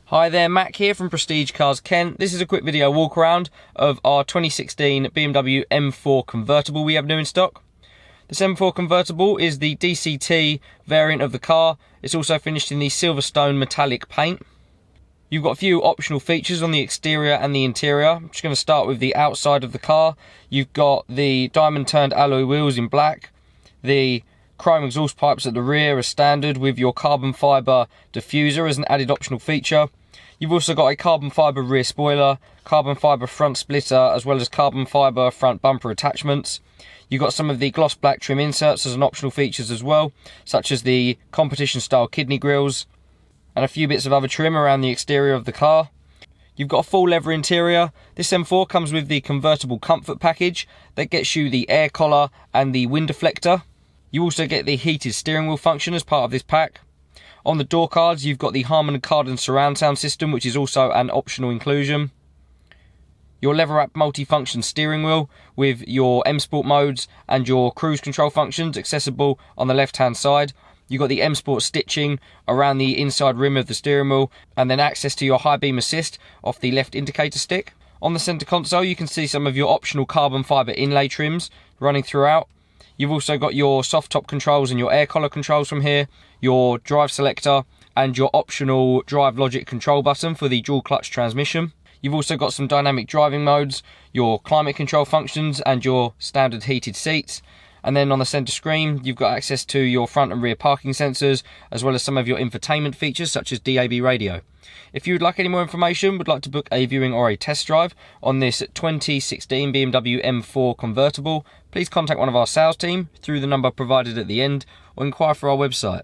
Hi there, Mac here from Prestige Cars Kent. This is a quick video walk around of our 2016 BMW M4 convertible we have new in stock. This M4 convertible is the DCT variant of the car. It's also finished in the Silverstone metallic paint. You've got a few optional features on the exterior and the interior. I'm just going to start with the outside of the car. You've got the diamond turned alloy wheels in black, the chrome exhaust pipes at the rear as standard with your carbon fibre diffuser as an added optional feature. You've also got a carbon fibre rear spoiler, carbon fibre front splitter, as well as carbon fibre front bumper attachments. You've got some of the gloss black trim inserts as an optional features as well, such as the competition style kidney grills, and a few bits of other trim around the exterior of the car. You've got a full leather interior. This M4 comes with the convertible comfort package that gets you the air collar and the wind deflector. You also get the heated steering wheel function as part of this pack. On the door cards, you've got the Harman and Kardon surround sound system, which is also an optional inclusion. Your lever-wrapped multi-function steering wheel with your M Sport modes and your cruise control functions accessible on the left-hand side. You've got the M Sport stitching around the inside rim of the steering wheel, and then access to your high beam assist off the left indicator stick. On the centre console, you can see some of your optional carbon fibre inlay trims running throughout. You've also got your soft top controls and your air collar controls from here, your drive selector, and your optional drive logic control button for the dual clutch transmission. You've also got some dynamic driving modes, your climate control functions, and your standard heated seats. And then on the centre screen, you've got access to your front and rear parking sensors, as well as some of your infotainment features such as DAB radio. If you would like any more information, would like to book a viewing or a test drive on this 2016 BMW M4 convertible, please contact one of our sales team through the number provided at the end, or inquire for our website.